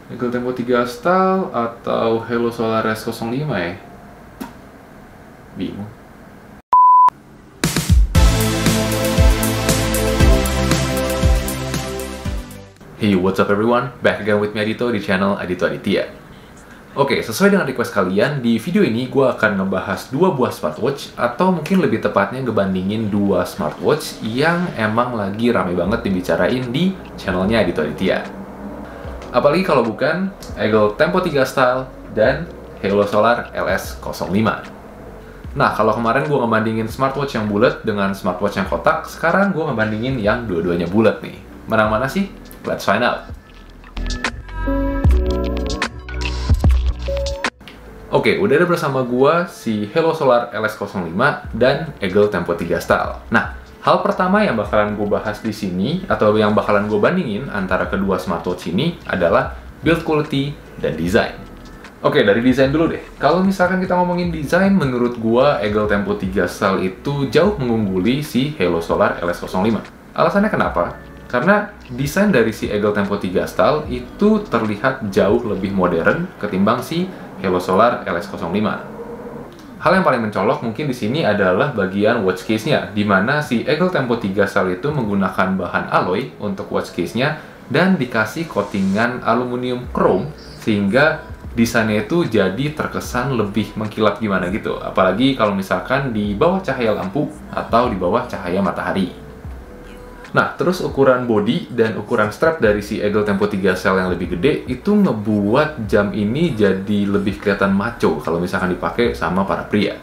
Eagle Tempo 3 Style atau Halo Solar S05 ya? Bingung. Hey, what's up everyone? Back again with me Adito di channel Adito Aditya. Oke, sesuai dengan request kalian, di video ini gue akan ngebahas dua buah smartwatch, atau mungkin lebih tepatnya ngebandingin dua smartwatch yang emang lagi rame banget dibicarain di channelnya Adito Aditya. Apalagi kalau bukan Eagle Tempo 3 Style dan Halo Solar LS05. Nah, kalau kemarin gue ngebandingin smartwatch yang bulat dengan smartwatch yang kotak, sekarang gue ngebandingin yang dua-duanya bulat nih. Menang mana sih? Let's find out. Oke, udah ada bersama gua si Halo Solar LS05 dan Eagle Tempo 3 Style. Nah, hal pertama yang bakalan gue bahas di sini, atau yang bakalan gue bandingin antara kedua smartwatch ini adalah build quality dan desain. Oke, dari desain dulu deh. Kalau misalkan kita ngomongin desain, menurut gua Eagle Tempo 3 Style itu jauh mengungguli si Halo Solar LS05. Alasannya kenapa? Karena desain dari si Eagle Tempo 3 Style itu terlihat jauh lebih modern ketimbang si Halo Solar LS05. Hal yang paling mencolok mungkin di sini adalah bagian watch case-nya, di mana si Eagle Tempo 3 Style itu menggunakan bahan alloy untuk watch case-nya dan dikasih coatingan aluminium chrome, sehingga desainnya itu jadi terkesan lebih mengkilap gimana gitu. Apalagi kalau misalkan di bawah cahaya lampu atau di bawah cahaya matahari. Nah, terus ukuran body dan ukuran strap dari si Eagle Tempo 3 Style yang lebih gede itu ngebuat jam ini jadi lebih kelihatan maco kalau misalkan dipakai sama para pria.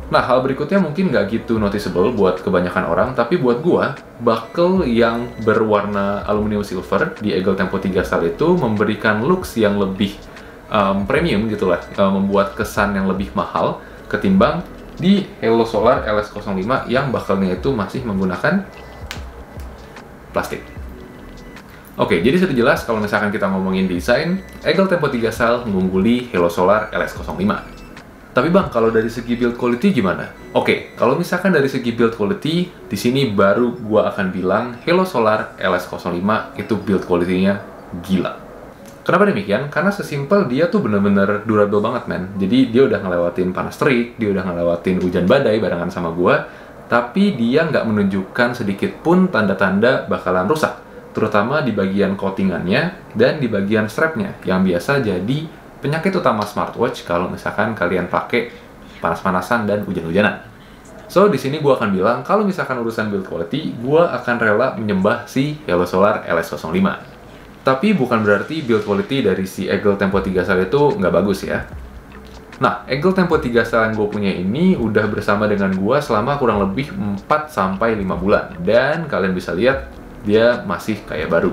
Nah, hal berikutnya mungkin nggak gitu noticeable buat kebanyakan orang, tapi buat gua, buckle yang berwarna aluminium silver di Eagle Tempo 3 Style itu memberikan looks yang lebih premium gitulah, membuat kesan yang lebih mahal ketimbang di Halo Solar LS05 yang buckle-nya itu masih menggunakan plastik. Oke, jadi sudah jelas kalau misalkan kita ngomongin desain, Eagle Tempo 3 Style mengungguli Halo Solar LS05. Tapi bang, kalau dari segi build quality gimana? Oke, kalau misalkan dari segi build quality, di sini baru gua akan bilang Halo Solar LS05 itu build quality-nya gila. Kenapa demikian? Karena sesimpel dia tuh bener-bener durable banget, men. Jadi dia udah ngelewatin panas terik, dia udah ngelewatin hujan badai barengan sama gua, tapi dia nggak menunjukkan sedikit pun tanda-tanda bakalan rusak, terutama di bagian coatingannya dan di bagian strapnya, yang biasa jadi penyakit utama smartwatch kalau misalkan kalian pakai panas-panasan dan hujan-hujanan. So, di sini gue akan bilang, kalau misalkan urusan build quality, gue akan rela menyembah si Halo Solar LS05. Tapi bukan berarti build quality dari si Eagle Tempo 3 Style itu nggak bagus ya. Nah, Eagle Tempo 3 Style yang gue punya ini udah bersama dengan gue selama kurang lebih 4-5 bulan. Dan kalian bisa lihat, dia masih kayak baru.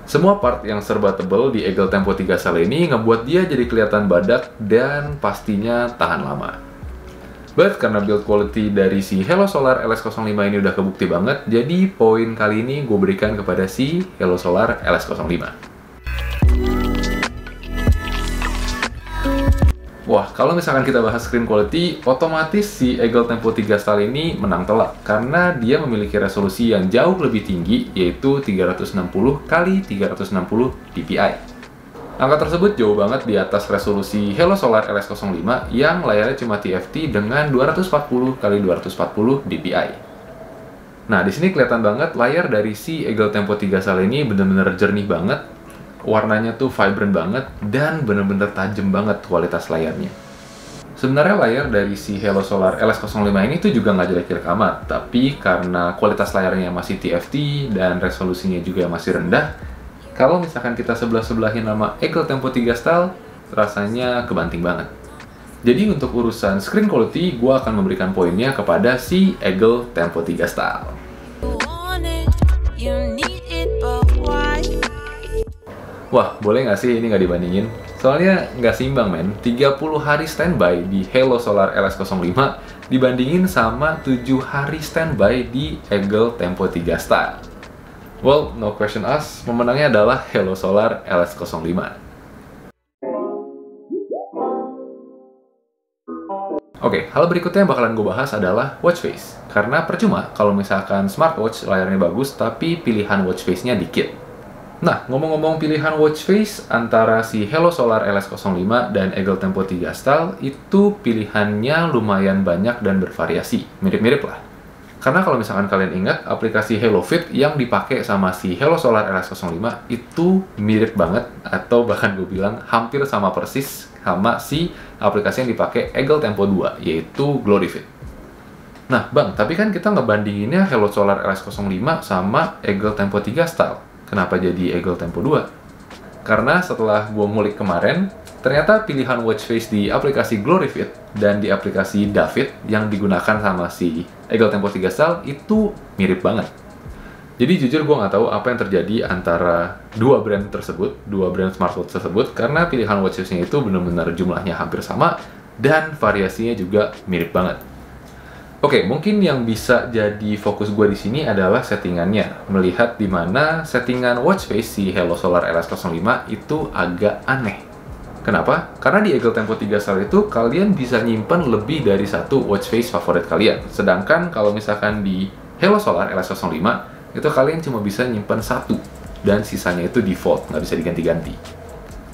Semua part yang serba tebal di Eagle Tempo 3 Style ini ngebuat dia jadi kelihatan badak dan pastinya tahan lama. But karena build quality dari si Halo Solar LS05 ini udah kebukti banget, jadi poin kali ini gue berikan kepada si Halo Solar LS05. Wah, kalau misalkan kita bahas screen quality, otomatis si Eagle Tempo 3 Style ini menang telak karena dia memiliki resolusi yang jauh lebih tinggi, yaitu 360x360 dpi. Angka tersebut jauh banget di atas resolusi Halo Solar LS05 yang layarnya cuma TFT dengan 240x240 dpi. Nah, di sini kelihatan banget layar dari si Eagle Tempo 3 Style ini bener-bener jernih banget. Warnanya tuh vibrant banget dan bener-bener tajam banget kualitas layarnya. Sebenarnya layar dari si Halo Solar LS05 ini tuh juga nggak jelek-jelek amat, tapi karena kualitas layarnya masih TFT dan resolusinya juga masih rendah, kalau misalkan kita sebelah-sebelahin nama Eagle Tempo 3 Style, rasanya kebanting banget. Jadi untuk urusan screen quality, gue akan memberikan poinnya kepada si Eagle Tempo 3 Style. Wah, boleh nggak sih ini nggak dibandingin? Soalnya nggak seimbang, men. 30 hari standby di Halo Solar LS05 dibandingin sama 7 hari standby di Eagle Tempo 3 Style. Well, no question asked, pemenangnya adalah Halo Solar LS05. Oke, hal berikutnya yang bakalan gue bahas adalah watch face. Karena percuma kalau misalkan smartwatch layarnya bagus, tapi pilihan watch face-nya dikit. Nah, ngomong-ngomong pilihan watch face antara si Helo Solar LS05 dan Eagle Tempo 3 Style, itu pilihannya lumayan banyak dan bervariasi. Mirip-mirip lah. Karena kalau misalkan kalian ingat, aplikasi Helo Fit yang dipakai sama si Helo Solar LS05 itu mirip banget, atau bahkan gue bilang hampir sama persis sama si aplikasi yang dipakai Eagle Tempo 2, yaitu Glorifit. Nah, Bang, tapi kan kita ngebandinginnya Helo Solar LS05 sama Eagle Tempo 3 Style. Kenapa jadi Eagle Tempo 2? Karena setelah gue ngulik kemarin, ternyata pilihan watch face di aplikasi Glorifit dan di aplikasi David yang digunakan sama si Eagle Tempo 3 Style itu mirip banget. Jadi jujur gue nggak tahu apa yang terjadi antara dua brand smartwatch tersebut, karena pilihan watch face-nya itu benar-benar jumlahnya hampir sama dan variasinya juga mirip banget. Oke, mungkin yang bisa jadi fokus gue di sini adalah settingannya. Melihat di mana settingan watch face si Helo Solar LS05 itu agak aneh. Kenapa? Karena di Eagle Tempo 3 Style itu kalian bisa nyimpen lebih dari satu watch face favorit kalian. Sedangkan kalau misalkan di Helo Solar LS05 itu kalian cuma bisa nyimpen satu dan sisanya itu default, nggak bisa diganti-ganti.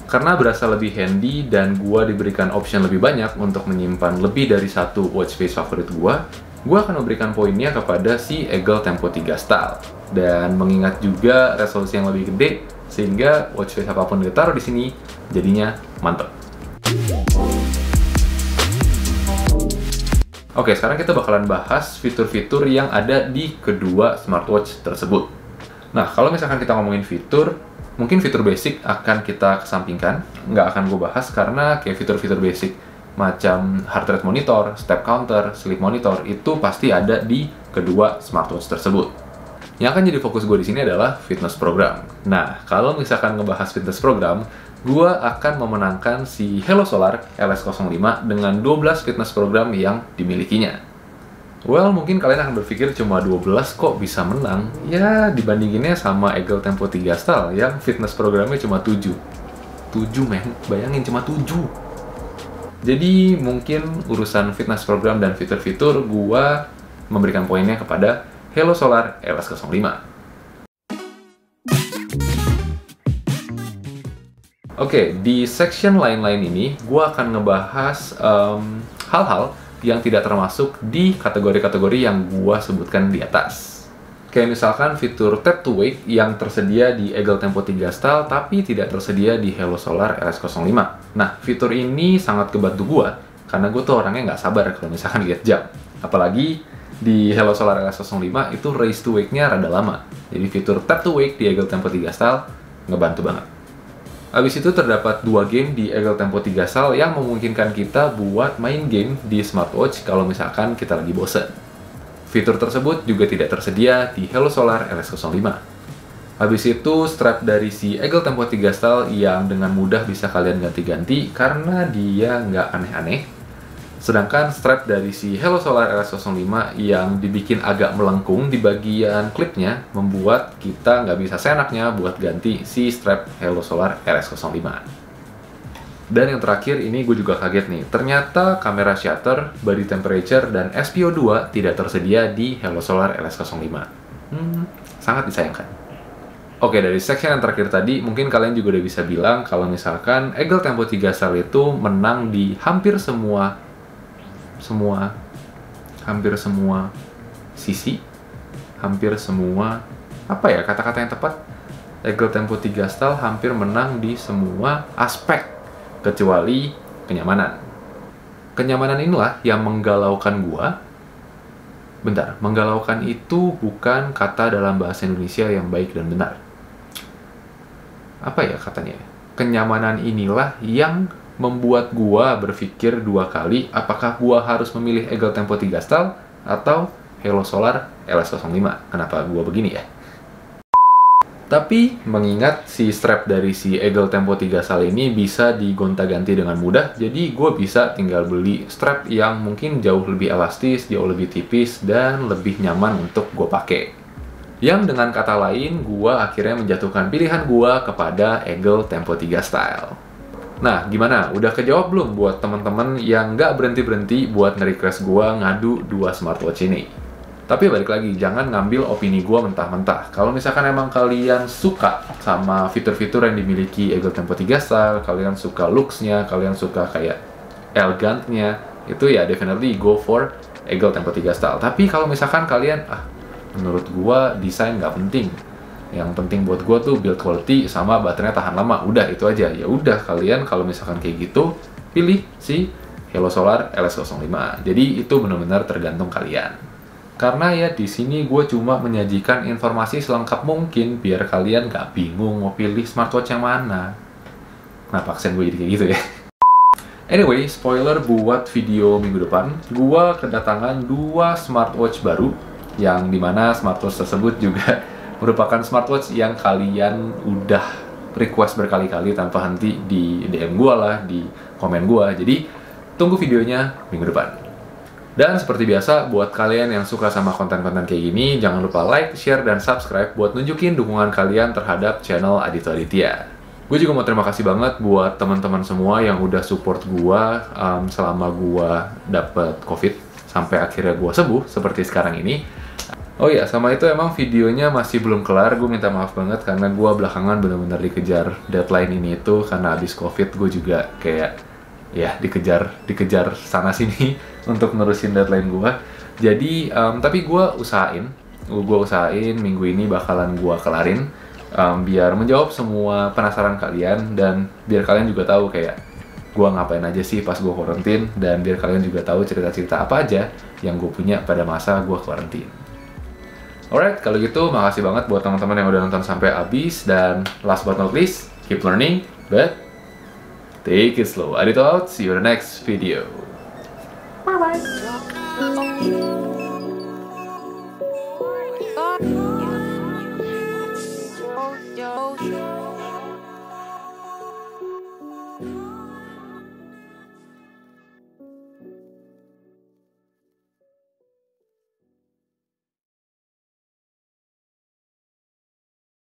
Karena berasa lebih handy dan gua diberikan option lebih banyak untuk menyimpan lebih dari satu watch face favorit gua akan memberikan poinnya kepada si Eagle Tempo 3 Style. Dan mengingat juga resolusi yang lebih gede, sehingga watch face apapun ditaruh di sini jadinya mantep. Oke, sekarang kita bakalan bahas fitur-fitur yang ada di kedua smartwatch tersebut. Nah, kalau misalkan kita ngomongin fitur, mungkin fitur basic akan kita kesampingkan, nggak akan gue bahas karena kayak fitur-fitur basic macam heart rate monitor, step counter, sleep monitor itu pasti ada di kedua smartwatch tersebut. Yang akan jadi fokus gue di sini adalah fitness program. Nah, kalau misalkan ngebahas fitness program, gue akan memenangkan si Helo Solar LS05 dengan 12 fitness program yang dimilikinya. Well, mungkin kalian akan berpikir cuma 12 kok bisa menang. Ya, dibandinginnya sama Eagle Tempo 3 Style yang fitness programnya cuma 7. 7, men. Bayangin, cuma 7. Jadi, mungkin urusan fitness program dan fitur-fitur, gua memberikan poinnya kepada Helo Solar LS05. Oke, di section lain-lain ini, gua akan ngebahas hal-hal yang tidak termasuk di kategori-kategori yang gua sebutkan di atas. Kayak misalkan fitur tap to wake yang tersedia di Eagle Tempo 3 Style tapi tidak tersedia di Helo Solar LS05. Nah, fitur ini sangat kebantu gua karena gua tuh orangnya nggak sabar kalau misalkan lihat jam. Apalagi di Helo Solar LS05 itu race to wake-nya rada lama. Jadi fitur tap to wake di Eagle Tempo 3 Style ngebantu banget. Habis itu terdapat 2 game di Eagle Tempo 3 Style yang memungkinkan kita buat main game di smartwatch kalau misalkan kita lagi bosen. Fitur tersebut juga tidak tersedia di Helo Solar LS05. Habis itu strap dari si Eagle Tempo 3 Style yang dengan mudah bisa kalian ganti-ganti karena dia nggak aneh-aneh. Sedangkan strap dari si Helo Solar LS05 yang dibikin agak melengkung di bagian klipnya membuat kita nggak bisa seenaknya buat ganti si strap Helo Solar LS05. Dan yang terakhir ini gue juga kaget nih, ternyata kamera shutter, body temperature, dan SPO2 tidak tersedia di Helo Solar LS05. Sangat disayangkan. Oke, dari section yang terakhir tadi, mungkin kalian juga udah bisa bilang kalau misalkan Eagle Tempo 3 Style itu menang di hampir semua sisi, hampir semua, apa ya kata-kata yang tepat? Eagle Tempo 3 Style hampir menang di semua aspek, kecuali kenyamanan. Kenyamanan inilah yang menggalaukan gua. Bentar, menggalaukan itu bukan kata dalam bahasa Indonesia yang baik dan benar. Apa ya katanya? Kenyamanan inilah yang membuat gua berpikir 2 kali apakah gua harus memilih Eagle Tempo 3 Style atau Helo Solar LS05. Kenapa gua begini ya? Tapi mengingat si strap dari si Eagle Tempo 3 Style ini bisa digonta-ganti dengan mudah, jadi gua bisa tinggal beli strap yang mungkin jauh lebih elastis, jauh lebih tipis, dan lebih nyaman untuk gua pakai. Yang dengan kata lain, gua akhirnya menjatuhkan pilihan gua kepada Eagle Tempo 3 Style. Nah, gimana? Udah kejawab belum buat teman-teman yang nggak berhenti-berhenti buat nge-request gua ngadu 2 smartwatch ini? Tapi balik lagi, jangan ngambil opini gue mentah-mentah. Kalau misalkan emang kalian suka sama fitur-fitur yang dimiliki Eagle Tempo 3 Style, kalian suka looks-nya, kalian suka kayak elegant-nya, itu ya definitely go for Eagle Tempo 3 Style. Tapi kalau misalkan kalian, menurut gue desain nggak penting. Yang penting buat gue tuh build quality sama baterainya tahan lama. Udah, itu aja. Ya udah, kalian kalau misalkan kayak gitu, pilih si Halo Solar LS05. Jadi itu benar-benar tergantung kalian. Karena ya di sini gue cuma menyajikan informasi selengkap mungkin biar kalian gak bingung mau pilih smartwatch yang mana. Kenapa aksen gue jadi kayak gitu ya? Anyway, spoiler buat video minggu depan, gue kedatangan 2 smartwatch baru yang dimana smartwatch tersebut juga merupakan smartwatch yang kalian udah request berkali-kali tanpa henti di DM gue lah, di komen gue. Jadi tunggu videonya minggu depan. Dan seperti biasa, buat kalian yang suka sama konten-konten kayak gini, jangan lupa like, share, dan subscribe buat nunjukin dukungan kalian terhadap channel Adito Aditya. Gue juga mau terima kasih banget buat teman-teman semua yang udah support gue selama gue dapet COVID, sampai akhirnya gue sembuh seperti sekarang ini. Oh iya, sama itu emang videonya masih belum kelar, gue minta maaf banget karena gue belakangan bener-bener dikejar deadline ini itu, karena abis COVID gue juga kayak ya dikejar sana sini untuk nerusin deadline gue. Jadi tapi gue usahain minggu ini bakalan gue kelarin, biar menjawab semua penasaran kalian dan biar kalian juga tahu kayak gue ngapain aja sih pas gue quarantine, dan biar kalian juga tahu cerita-cerita apa aja yang gue punya pada masa gue quarantine. Alright, kalau gitu makasih banget buat teman-teman yang udah nonton sampai habis, dan last but not least, keep learning, but take it slow. Adito out, see you in the next video. Bye-bye. Yo.